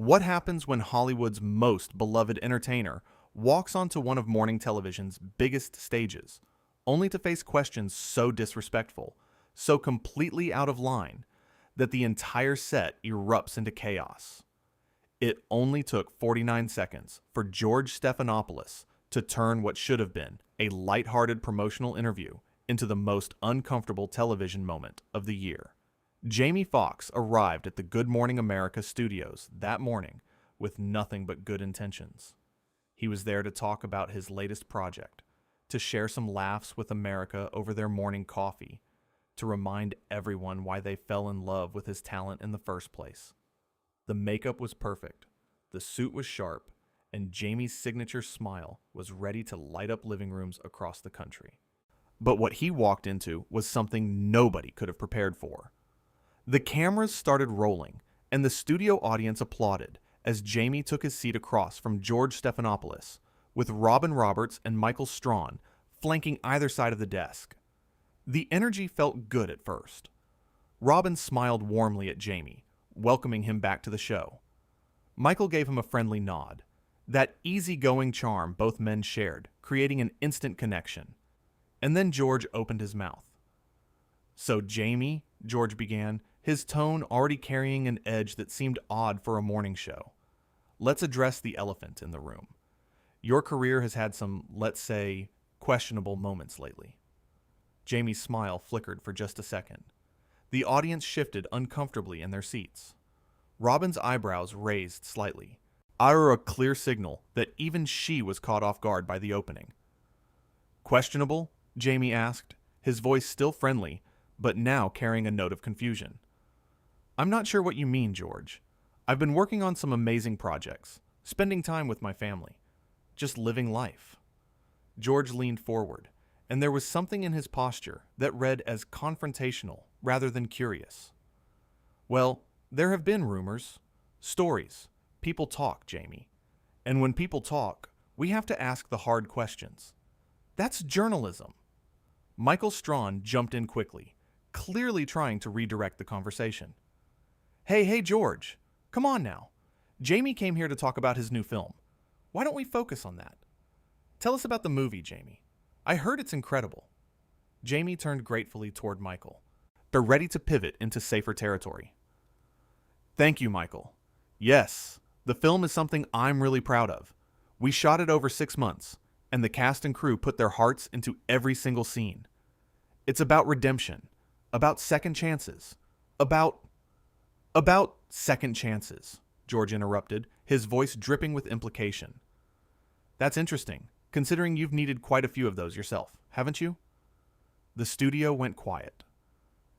What happens when Hollywood's most beloved entertainer walks onto one of morning television's biggest stages, only to face questions so disrespectful, so completely out of line, that the entire set erupts into chaos? It only took 49 seconds for George Stephanopoulos to turn what should have been a lighthearted promotional interview into the most uncomfortable television moment of the year. Jamie Foxx arrived at the Good Morning America studios that morning with nothing but good intentions. He was there to talk about his latest project, to share some laughs with America over their morning coffee, to remind everyone why they fell in love with his talent in the first place. The makeup was perfect, the suit was sharp, and Jamie's signature smile was ready to light up living rooms across the country. But what he walked into was something nobody could have prepared for. The cameras started rolling, and the studio audience applauded as Jamie took his seat across from George Stephanopoulos, with Robin Roberts and Michael Strawn flanking either side of the desk. The energy felt good at first. Robin smiled warmly at Jamie, welcoming him back to the show. Michael gave him a friendly nod, that easygoing charm both men shared, creating an instant connection. And then George opened his mouth. "So Jamie," George began, his tone already carrying an edge that seemed odd for a morning show, "let's address the elephant in the room. Your career has had some, let's say, questionable moments lately." Jamie's smile flickered for just a second. The audience shifted uncomfortably in their seats. Robin's eyebrows raised slightly, a clear signal that even she was caught off guard by the opening. "Questionable?" Jamie asked, his voice still friendly, but now carrying a note of confusion. "I'm not sure what you mean, George. I've been working on some amazing projects, spending time with my family, just living life." George leaned forward, and there was something in his posture that read as confrontational rather than curious. "Well, there have been rumors, stories, people talk, Jamie. And when people talk, we have to ask the hard questions. That's journalism." Michael Strawn jumped in quickly, clearly trying to redirect the conversation. Hey, George, come on now. Jamie came here to talk about his new film. Why don't we focus on that? Tell us about the movie, Jamie. I heard it's incredible." Jamie turned gratefully toward Michael. They're ready to pivot into safer territory. "Thank you, Michael. Yes, the film is something I'm really proud of. We shot it over 6 months, and the cast and crew put their hearts into every single scene. It's about redemption, about second chances, about second chances," George interrupted, his voice dripping with implication. "That's interesting, considering you've needed quite a few of those yourself, haven't you?" The studio went quiet.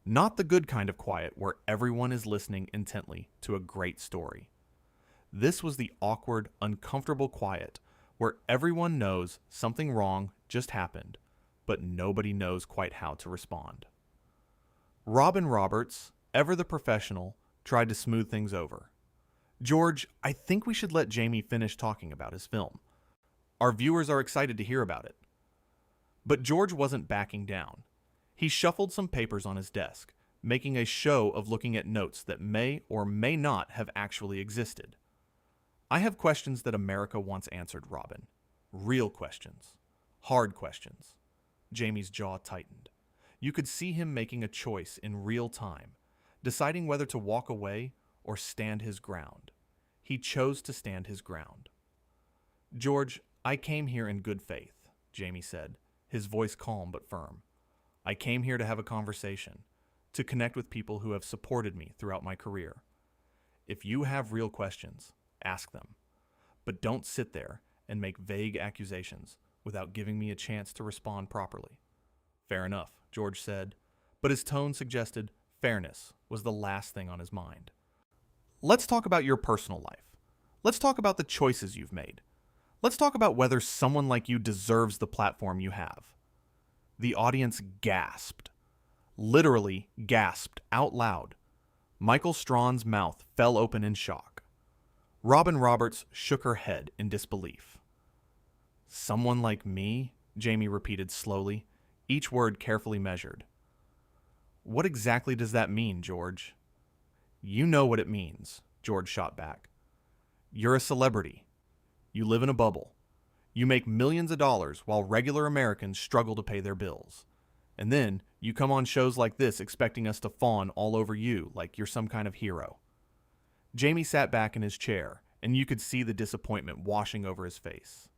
Not the good kind of quiet where everyone is listening intently to a great story. This was the awkward, uncomfortable quiet where everyone knows something wrong just happened, but nobody knows quite how to respond. Robin Roberts, ever the professional, tried to smooth things over. "George, I think we should let Jamie finish talking about his film. Our viewers are excited to hear about it." But George wasn't backing down. He shuffled some papers on his desk, making a show of looking at notes that may or may not have actually existed. "I have questions that America wants answered, Robin. Real questions. Hard questions." Jamie's jaw tightened. You could see him making a choice in real time, deciding whether to walk away or stand his ground. He chose to stand his ground. "George, I came here in good faith," Jamie said, his voice calm but firm. "I came here to have a conversation, to connect with people who have supported me throughout my career. If you have real questions, ask them. But don't sit there and make vague accusations without giving me a chance to respond properly." "Fair enough," George said, but his tone suggested fairness was the last thing on his mind. "Let's talk about your personal life. Let's talk about the choices you've made. Let's talk about whether someone like you deserves the platform you have." The audience gasped. Literally gasped out loud. Michael Strawn's mouth fell open in shock. Robin Roberts shook her head in disbelief. "Someone like me?" Jamie repeated slowly, each word carefully measured. "What exactly does that mean, George?" "You know what it means," George shot back. You're a celebrity. You live in a bubble. You make millions of dollars while regular Americans struggle to pay their bills. And then you come on shows like this expecting us to fawn all over you like you're some kind of hero. Jamie sat back in his chair, and you could see the disappointment washing over his face.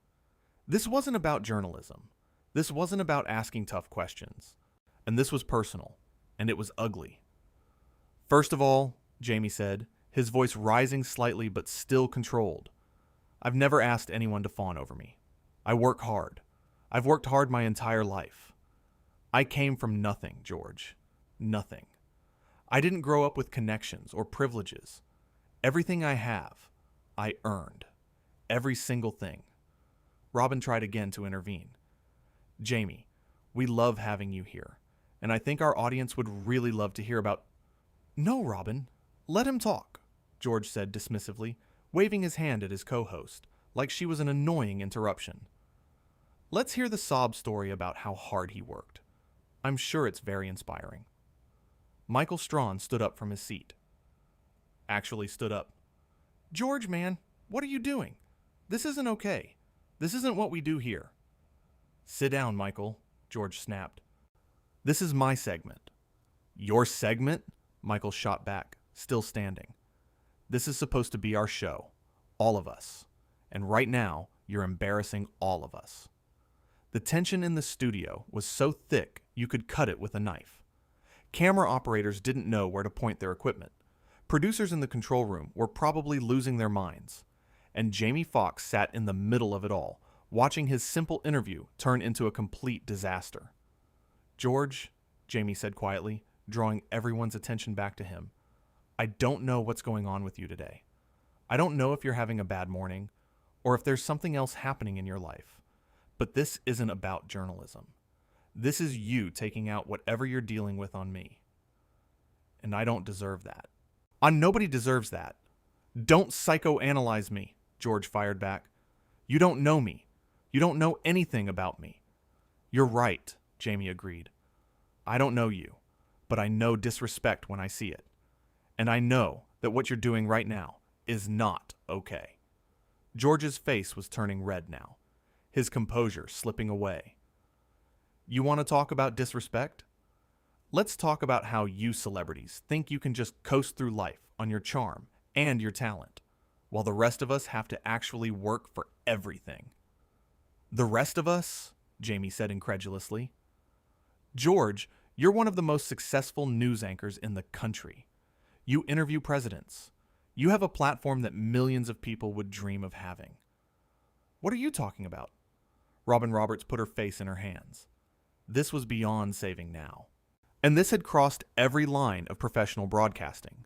This wasn't about journalism. This wasn't about asking tough questions. And this was personal, and it was ugly. First of all, Jamie said, his voice rising slightly but still controlled, I've never asked anyone to fawn over me. I work hard. I've worked hard my entire life. I came from nothing, George. Nothing. I didn't grow up with connections or privileges. Everything I have, I earned. Every single thing. Robin tried again to intervene. Jamie, we love having you here, and I think our audience would really love to hear about... No, Robin, let him talk, George said dismissively, waving his hand at his co-host, like she was an annoying interruption. Let's hear the sob story about how hard he worked. I'm sure it's very inspiring. Michael Strawn stood up from his seat. Actually stood up. George, man, what are you doing? This isn't okay. This isn't what we do here. Sit down, Michael, George snapped. This is my segment. Your segment? Michael shot back, still standing. This is supposed to be our show. All of us. And right now, you're embarrassing all of us. The tension in the studio was so thick you could cut it with a knife. Camera operators didn't know where to point their equipment. Producers in the control room were probably losing their minds. And Jamie Foxx sat in the middle of it all, watching his simple interview turn into a complete disaster. George, Jamie said quietly, drawing everyone's attention back to him, I don't know what's going on with you today. I don't know if you're having a bad morning, or if there's something else happening in your life. But this isn't about journalism. This is you taking out whatever you're dealing with on me. And I don't deserve that. Nobody deserves that. Don't psychoanalyze me, George fired back. You don't know me. You don't know anything about me. You're right, Jamie agreed. I don't know you, but I know disrespect when I see it. And I know that what you're doing right now is not okay. George's face was turning red now, his composure slipping away. You want to talk about disrespect? Let's talk about how you celebrities think you can just coast through life on your charm and your talent, while the rest of us have to actually work for everything. The rest of us? Jamie said incredulously. George, you're one of the most successful news anchors in the country. You interview presidents. You have a platform that millions of people would dream of having. What are you talking about? Robin Roberts put her face in her hands. This was beyond saving now. And this had crossed every line of professional broadcasting.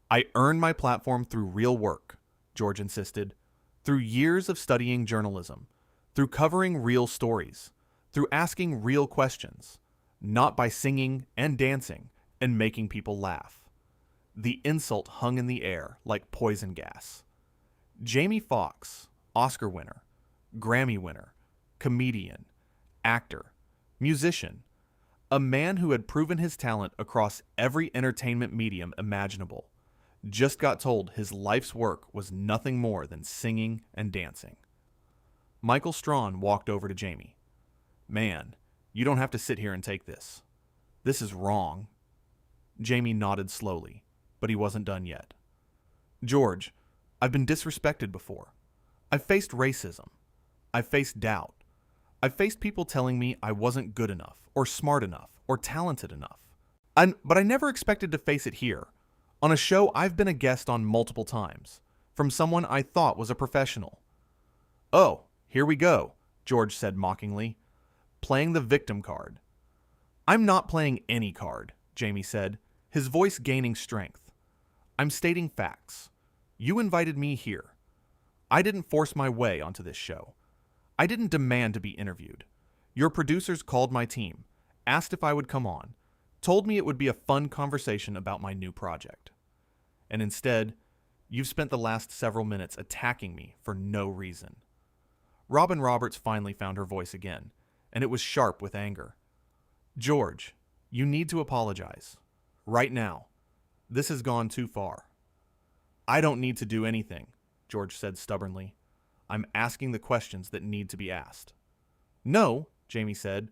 I earned my platform through real work, George insisted, through years of studying journalism, through covering real stories, through asking real questions, not by singing and dancing and making people laugh. The insult hung in the air like poison gas. Jamie Foxx, Oscar winner, Grammy winner, comedian, actor, musician, a man who had proven his talent across every entertainment medium imaginable, just got told his life's work was nothing more than singing and dancing. Michael Strawn walked over to Jamie. Man, you don't have to sit here and take this. This is wrong. Jamie nodded slowly, but he wasn't done yet. George, I've been disrespected before. I've faced racism. I've faced doubt. I've faced people telling me I wasn't good enough, or smart enough, or talented enough. But I never expected to face it here, on a show I've been a guest on multiple times, from someone I thought was a professional. Oh, here we go, George said mockingly, playing the victim card. I'm not playing any card, Jamie said, his voice gaining strength. I'm stating facts. You invited me here. I didn't force my way onto this show. I didn't demand to be interviewed. Your producers called my team, asked if I would come on, told me it would be a fun conversation about my new project. And instead, you've spent the last several minutes attacking me for no reason. Robin Roberts finally found her voice again, and it was sharp with anger. George, you need to apologize. Right now. This has gone too far. I don't need to do anything. George said stubbornly. I'm asking the questions that need to be asked. No, Jamie said,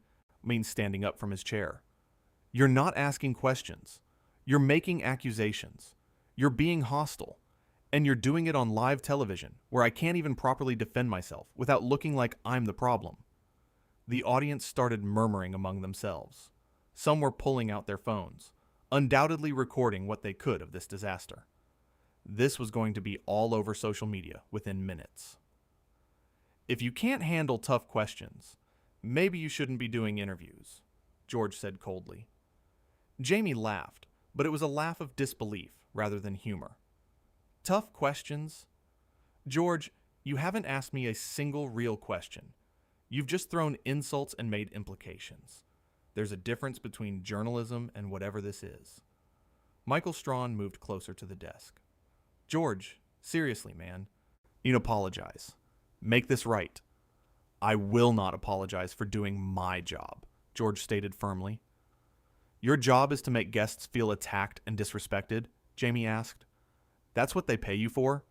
standing up from his chair. You're not asking questions. You're making accusations. You're being hostile. And you're doing it on live television, where I can't even properly defend myself without looking like I'm the problem. The audience started murmuring among themselves. Some were pulling out their phones, undoubtedly recording what they could of this disaster. This was going to be all over social media within minutes. If you can't handle tough questions, maybe you shouldn't be doing interviews, George said coldly. Jamie laughed, but it was a laugh of disbelief rather than humor. Tough questions? George, you haven't asked me a single real question. You've just thrown insults and made implications. There's a difference between journalism and whatever this is. Michael Strawn moved closer to the desk. George, seriously, man. You apologize. Make this right. I will not apologize for doing my job, George stated firmly. Your job is to make guests feel attacked and disrespected, Jamie asked. That's what they pay you for?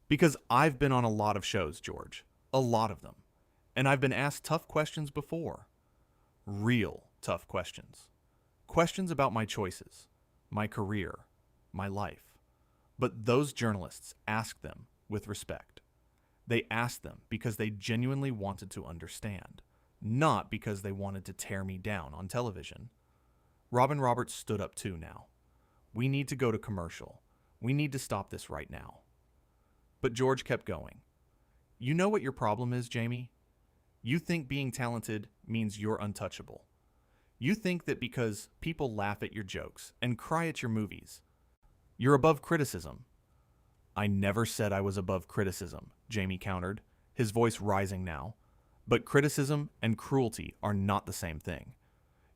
Because I've been on a lot of shows, George. A lot of them. And I've been asked tough questions before. Real tough questions. Questions about my choices, my career, my life. But those journalists asked them with respect. They asked them because they genuinely wanted to understand, not because they wanted to tear me down on television. Robin Roberts stood up too now. We need to go to commercial. We need to stop this right now. But George kept going. You know what your problem is, Jamie? You think being talented means you're untouchable. You think that because people laugh at your jokes and cry at your movies, you're above criticism. I never said I was above criticism, Jamie countered, his voice rising now. But criticism and cruelty are not the same thing.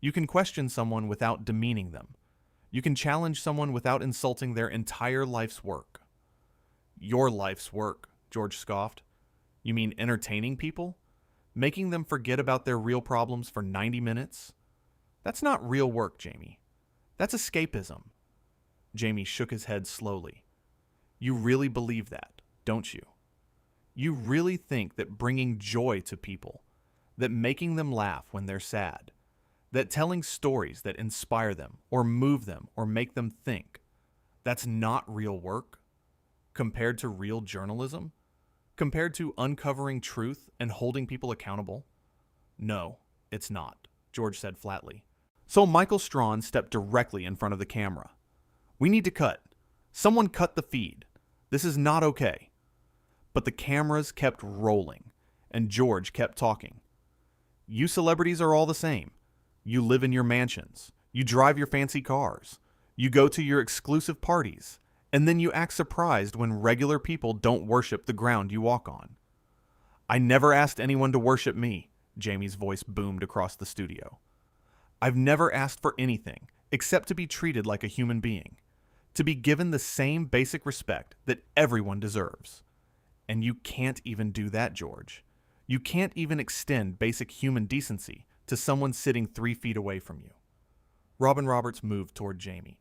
You can question someone without demeaning them. You can challenge someone without insulting their entire life's work. Your life's work, George scoffed. You mean entertaining people? Making them forget about their real problems for 90 minutes? That's not real work, Jamie. That's escapism. Jamie shook his head slowly. You really believe that, don't you? You really think that bringing joy to people, that making them laugh when they're sad, that telling stories that inspire them or move them or make them think, that's not real work? Compared to real journalism? Compared to uncovering truth and holding people accountable? No, it's not, George said flatly. So Michael Strawn stepped directly in front of the camera. We need to cut. Someone cut the feed. This is not okay. But the cameras kept rolling, and George kept talking. You celebrities are all the same. You live in your mansions. You drive your fancy cars. You go to your exclusive parties. And then you act surprised when regular people don't worship the ground you walk on. I never asked anyone to worship me, Jamie's voice boomed across the studio. I've never asked for anything except to be treated like a human being, to be given the same basic respect that everyone deserves. And you can't even do that, George. You can't even extend basic human decency to someone sitting 3 feet away from you. Robin Roberts moved toward Jamie.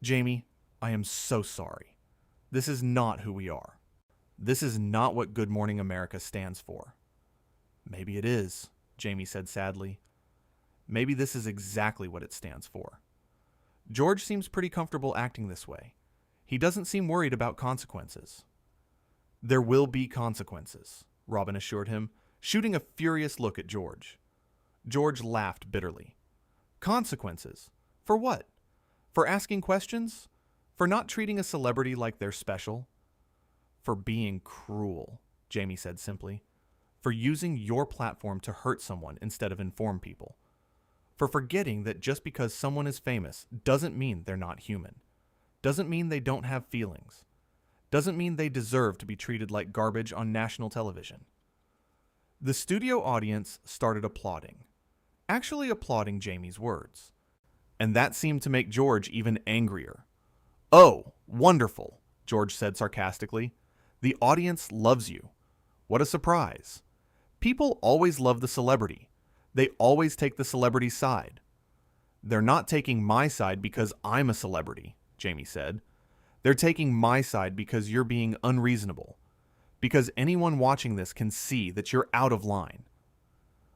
Jamie, I am so sorry. This is not who we are. This is not what Good Morning America stands for. Maybe it is, Jamie said sadly. Maybe this is exactly what it stands for. George seems pretty comfortable acting this way. He doesn't seem worried about consequences. There will be consequences, Robin assured him, shooting a furious look at George. George laughed bitterly. Consequences? For what? For asking questions? For not treating a celebrity like they're special? For being cruel, Jamie said simply. For using your platform to hurt someone instead of inform people. For forgetting that just because someone is famous doesn't mean they're not human. Doesn't mean they don't have feelings. Doesn't mean they deserve to be treated like garbage on national television. The studio audience started applauding. Actually applauding Jamie's words. And that seemed to make George even angrier. Oh, wonderful, George said sarcastically. The audience loves you. What a surprise. People always love the celebrity. They always take the celebrity's side. They're not taking my side because I'm a celebrity, Jamie said. They're taking my side because you're being unreasonable, Because anyone watching this can see that you're out of line.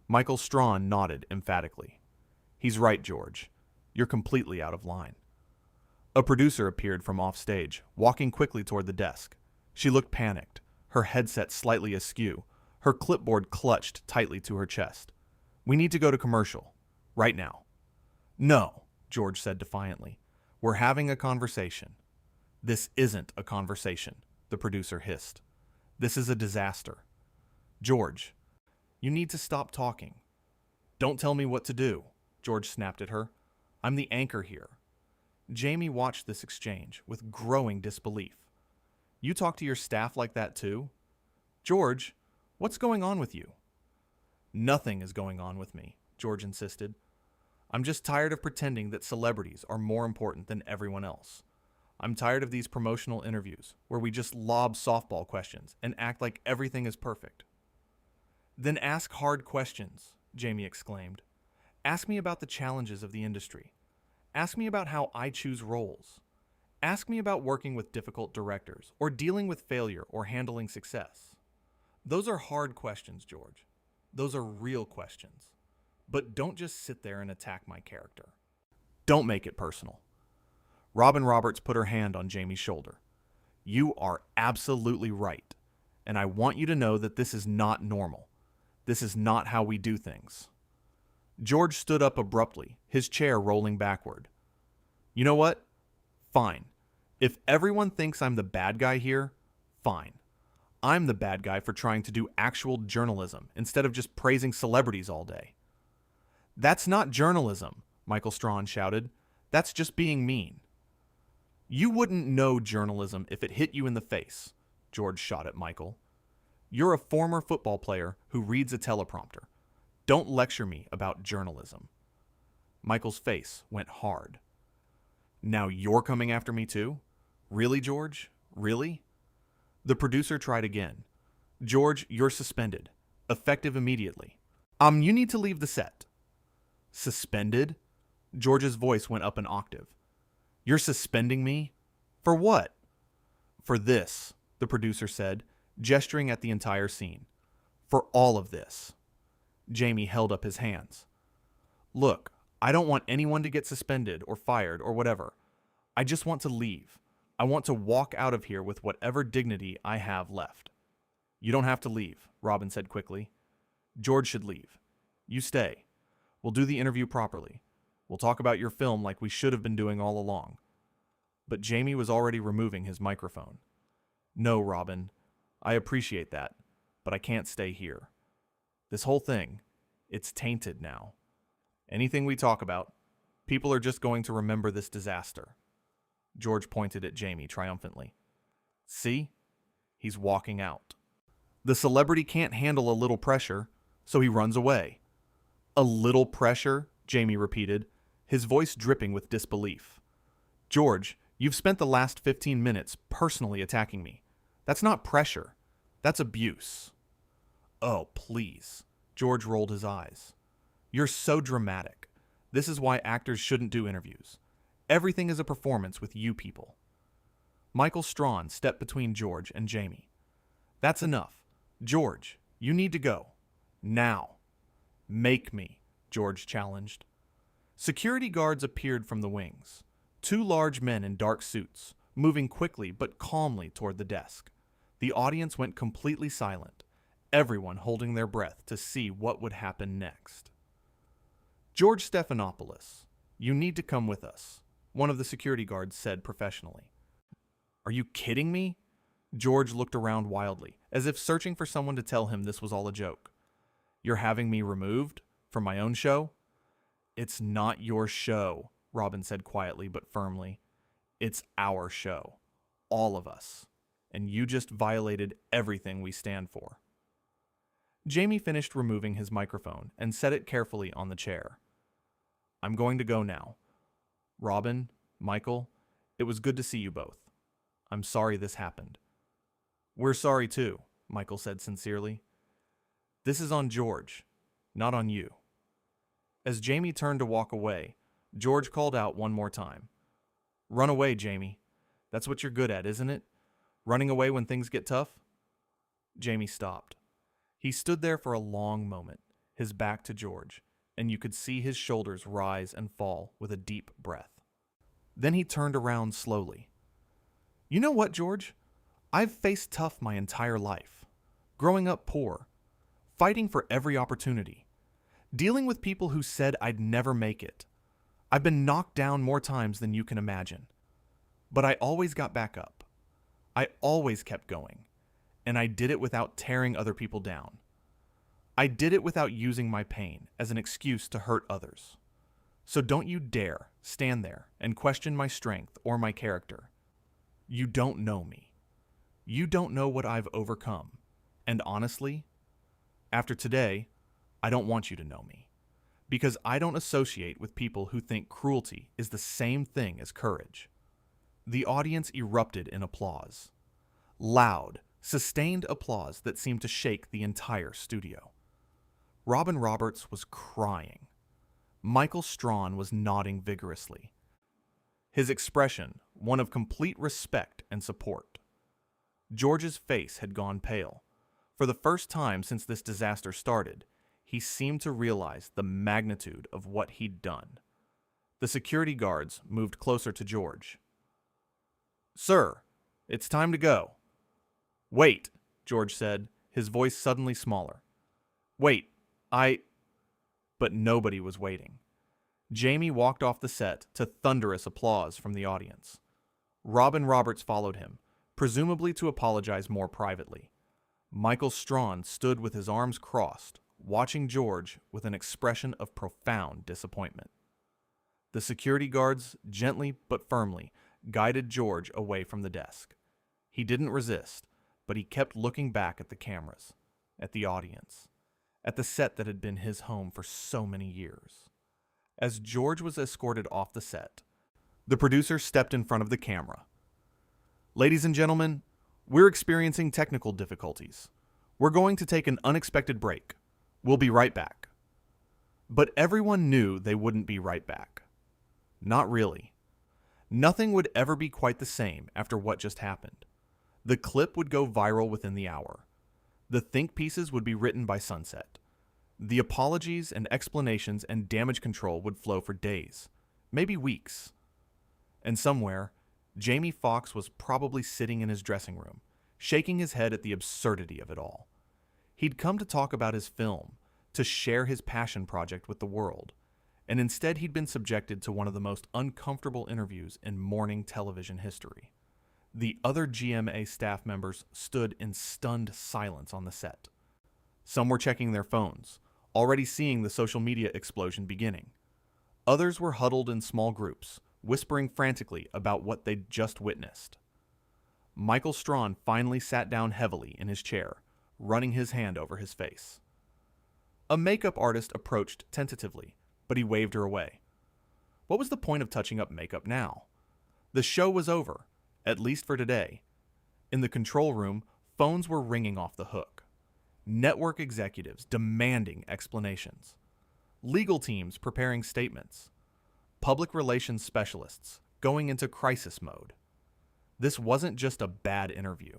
Michael Strawn nodded emphatically. He's right, George. You're completely out of line. A producer appeared from offstage, walking quickly toward the desk. She looked panicked, her headset slightly askew, her clipboard clutched tightly to her chest. We need to go to commercial. Right now. No, George said defiantly. We're having a conversation. This isn't a conversation, the producer hissed. This is a disaster. George, you need to stop talking. Don't tell me what to do, George snapped at her. I'm the anchor here. Jamie watched this exchange with growing disbelief. You talk to your staff like that too? George, what's going on with you? Nothing is going on with me, George insisted. I'm just tired of pretending that celebrities are more important than everyone else. I'm tired of these promotional interviews where we just lob softball questions and act like everything is perfect. Then ask hard questions, Jamie exclaimed. Ask me about the challenges of the industry. Ask me about how I choose roles. Ask me about working with difficult directors, or dealing with failure, or handling success. Those are hard questions, George. Those are real questions. But don't just sit there and attack my character. Don't make it personal. Robin Roberts put her hand on Jamie's shoulder. You are absolutely right, and I want you to know that this is not normal. This is not how we do things. George stood up abruptly, his chair rolling backward. You know what? Fine. If everyone thinks I'm the bad guy here, fine. I'm the bad guy for trying to do actual journalism instead of just praising celebrities all day. That's not journalism, Michael Strawn shouted. That's just being mean. You wouldn't know journalism if it hit you in the face, George shot at Michael. You're a former football player who reads a teleprompter. Don't lecture me about journalism. Michael's face went hard. Now you're coming after me too? Really, George? Really? The producer tried again. George, you're suspended. Effective immediately. You need to leave the set. Suspended? George's voice went up an octave. You're suspending me? For what? For this, the producer said, gesturing at the entire scene. For all of this. Jamie held up his hands. Look, I don't want anyone to get suspended or fired or whatever. I just want to leave. I want to walk out of here with whatever dignity I have left. You don't have to leave, Robin said quickly. George should leave. You stay. We'll do the interview properly. We'll talk about your film like we should have been doing all along. But Jamie was already removing his microphone. No, Robin. I appreciate that, but I can't stay here. This whole thing, it's tainted now. Anything we talk about, people are just going to remember this disaster. George pointed at Jamie triumphantly. See? He's walking out. The celebrity can't handle a little pressure, so he runs away. A little pressure, Jamie repeated, his voice dripping with disbelief. George, you've spent the last 15 minutes personally attacking me. That's not pressure. That's abuse. Oh, please. George rolled his eyes. You're so dramatic. This is why actors shouldn't do interviews. Everything is a performance with you people. Michael Strawn stepped between George and Jamie. That's enough. George, you need to go. Now. Make me, George challenged. Security guards appeared from the wings. 2 large men in dark suits, moving quickly but calmly toward the desk. The audience went completely silent, everyone holding their breath to see what would happen next. George Stephanopoulos, you need to come with us, one of the security guards said professionally. Are you kidding me? George looked around wildly, as if searching for someone to tell him this was all a joke. You're having me removed? From my own show? It's not your show, Robin said quietly but firmly. It's our show. All of us. And you just violated everything we stand for. Jamie finished removing his microphone and set it carefully on the chair. I'm going to go now. Robin, Michael, it was good to see you both. I'm sorry this happened. We're sorry too, Michael said sincerely. This is on George, not on you. As Jamie turned to walk away, George called out one more time. Run away, Jamie. That's what you're good at, isn't it? Running away when things get tough? Jamie stopped. He stood there for a long moment, his back to George, and you could see his shoulders rise and fall with a deep breath. Then he turned around slowly. You know what, George? I've faced tough my entire life. Growing up poor, fighting for every opportunity, dealing with people who said I'd never make it. I've been knocked down more times than you can imagine. But I always got back up. I always kept going. And I did it without tearing other people down. I did it without using my pain as an excuse to hurt others. So don't you dare stand there and question my strength or my character. You don't know me. You don't know what I've overcome. And honestly, after today, I don't want you to know me. Because I don't associate with people who think cruelty is the same thing as courage. The audience erupted in applause. Loud, sustained applause that seemed to shake the entire studio. Robin Roberts was crying. Michael Strawn was nodding vigorously. His expression, one of complete respect and support. George's face had gone pale. For the first time since this disaster started, he seemed to realize the magnitude of what he'd done. The security guards moved closer to George. Sir, it's time to go. Wait, George said, his voice suddenly smaller. Wait, But nobody was waiting. Jamie walked off the set to thunderous applause from the audience. Robin Roberts followed him, presumably to apologize more privately. Michael Strawn stood with his arms crossed, watching George with an expression of profound disappointment. The security guards, gently but firmly, guided George away from the desk. He didn't resist, but he kept looking back at the cameras, at the audience, at the set that had been his home for so many years. As George was escorted off the set, the producer stepped in front of the camera. Ladies and gentlemen, we're experiencing technical difficulties. We're going to take an unexpected break. We'll be right back. But everyone knew they wouldn't be right back. Not really. Nothing would ever be quite the same after what just happened. The clip would go viral within the hour. The think pieces would be written by sunset. The apologies and explanations and damage control would flow for days, maybe weeks. And somewhere, Jamie Foxx was probably sitting in his dressing room, shaking his head at the absurdity of it all. He'd come to talk about his film, to share his passion project with the world, and instead he'd been subjected to one of the most uncomfortable interviews in morning television history. The other GMA staff members stood in stunned silence on the set. Some were checking their phones, already seeing the social media explosion beginning. Others were huddled in small groups, whispering frantically about what they'd just witnessed. Michael Strawn finally sat down heavily in his chair, running his hand over his face. A makeup artist approached tentatively, but he waved her away. What was the point of touching up makeup now? The show was over, at least for today. In the control room, phones were ringing off the hook. Network executives demanding explanations. Legal teams preparing statements. Public relations specialists going into crisis mode. This wasn't just a bad interview.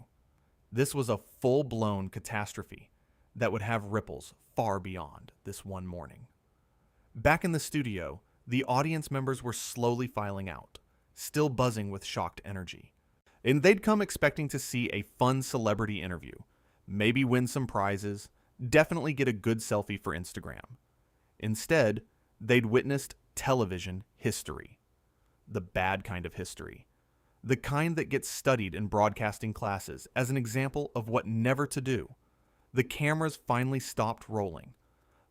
This was a full-blown catastrophe that would have ripples far beyond this one morning. Back in the studio, the audience members were slowly filing out, still buzzing with shocked energy. And they'd come expecting to see a fun celebrity interview, maybe win some prizes, definitely get a good selfie for Instagram. Instead, they'd witnessed television history. The bad kind of history. The kind that gets studied in broadcasting classes as an example of what never to do. The cameras finally stopped rolling.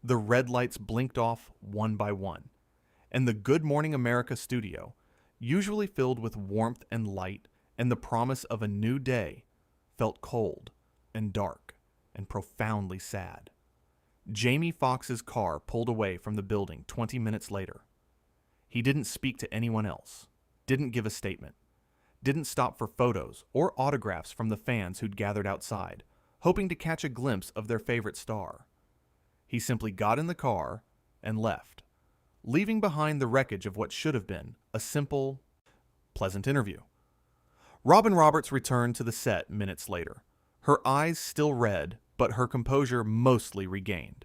The red lights blinked off one by one. And the Good Morning America studio, usually filled with warmth and light and the promise of a new day, felt cold and dark and profoundly sad. Jamie Foxx's car pulled away from the building 20 minutes later. He didn't speak to anyone else, didn't give a statement, didn't stop for photos or autographs from the fans who'd gathered outside, hoping to catch a glimpse of their favorite star. He simply got in the car and left, leaving behind the wreckage of what should have been a simple, pleasant interview. Robin Roberts returned to the set minutes later, Her eyes still red, but her composure mostly regained.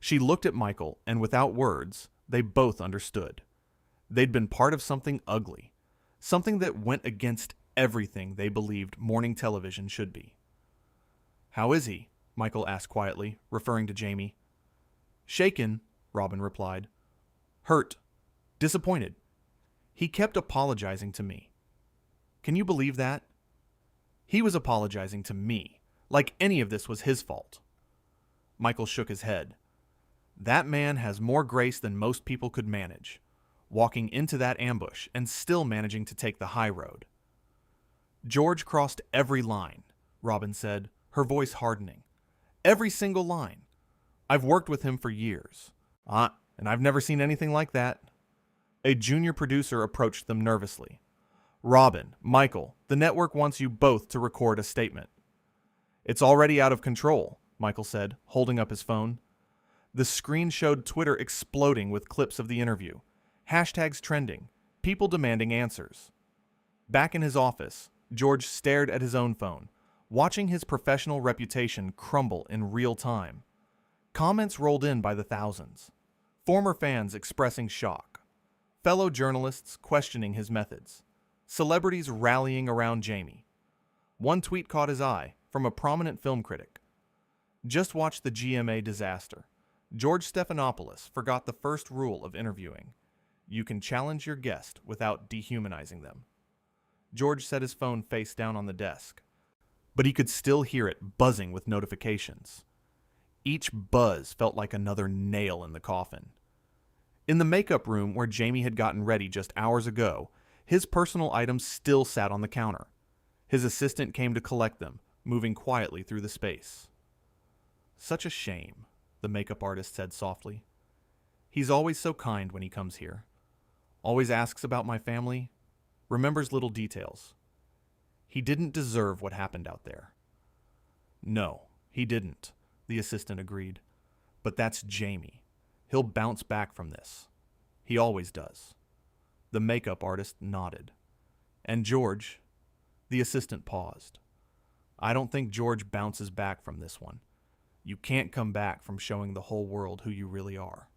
She looked at Michael, and without words, they both understood. They'd been part of something ugly, something that went against everything they believed morning television should be. "How is he?" Michael asked quietly, referring to Jamie. "Shaken," Robin replied. "Hurt. Disappointed. He kept apologizing to me. Can you believe that? He was apologizing to me, like any of this was his fault." Michael shook his head. "That man has more grace than most people could manage, walking into that ambush and still managing to take the high road." "George crossed every line," Robin said, her voice hardening. "Every single line. I've worked with him for years. And I've never seen anything like that." A junior producer approached them nervously. "Robin, Michael, the network wants you both to record a statement." "It's already out of control," Michael said, holding up his phone. The screen showed Twitter exploding with clips of the interview, hashtags trending, people demanding answers. Back in his office, George stared at his own phone, watching his professional reputation crumble in real time. Comments rolled in by the thousands. Former fans expressing shock. Fellow journalists questioning his methods. Celebrities rallying around Jamie. One tweet caught his eye from a prominent film critic. "Just watch the GMA disaster. George Stephanopoulos forgot the first rule of interviewing. You can challenge your guest without dehumanizing them." George set his phone face down on the desk, but he could still hear it buzzing with notifications. Each buzz felt like another nail in the coffin. In the makeup room where Jamie had gotten ready just hours ago, his personal items still sat on the counter. His assistant came to collect them, moving quietly through the space. "Such a shame," the makeup artist said softly. "He's always so kind when he comes here. Always asks about my family, remembers little details. He didn't deserve what happened out there." "No, he didn't," the assistant agreed. "But that's Jamie. He'll bounce back from this. He always does." The makeup artist nodded. "And George," the assistant paused. "I don't think George bounces back from this one. You can't come back from showing the whole world who you really are."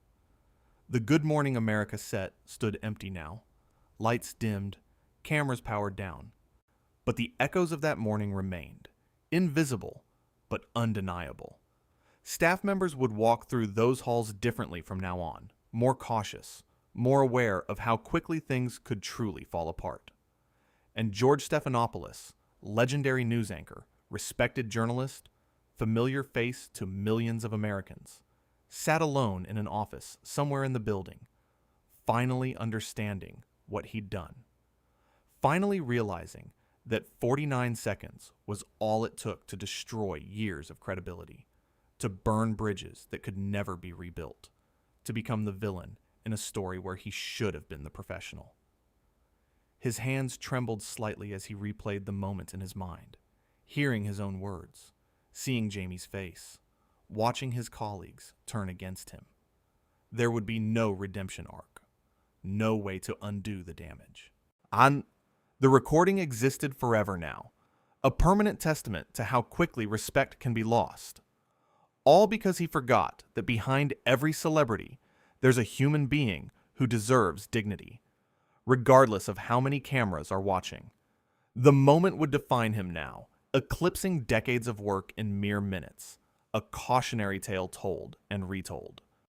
The Good Morning America set stood empty now. Lights dimmed, cameras powered down. But the echoes of that morning remained, invisible but undeniable. Staff members would walk through those halls differently from now on, more cautious, more aware of how quickly things could truly fall apart. And George Stephanopoulos, legendary news anchor, respected journalist, familiar face to millions of Americans, sat alone in an office somewhere in the building, finally understanding what he'd done. Finally realizing that 49 seconds was all it took to destroy years of credibility, to burn bridges that could never be rebuilt, to become the villain in a story where he should have been the professional. His hands trembled slightly as he replayed the moment in his mind, hearing his own words, seeing Jamie's face, watching his colleagues turn against him. There would be no redemption arc, no way to undo the damage. The recording existed forever now, a permanent testament to how quickly respect can be lost. All because he forgot that behind every celebrity, there's a human being who deserves dignity, regardless of how many cameras are watching. The moment would define him now, eclipsing decades of work in mere minutes, a cautionary tale told and retold.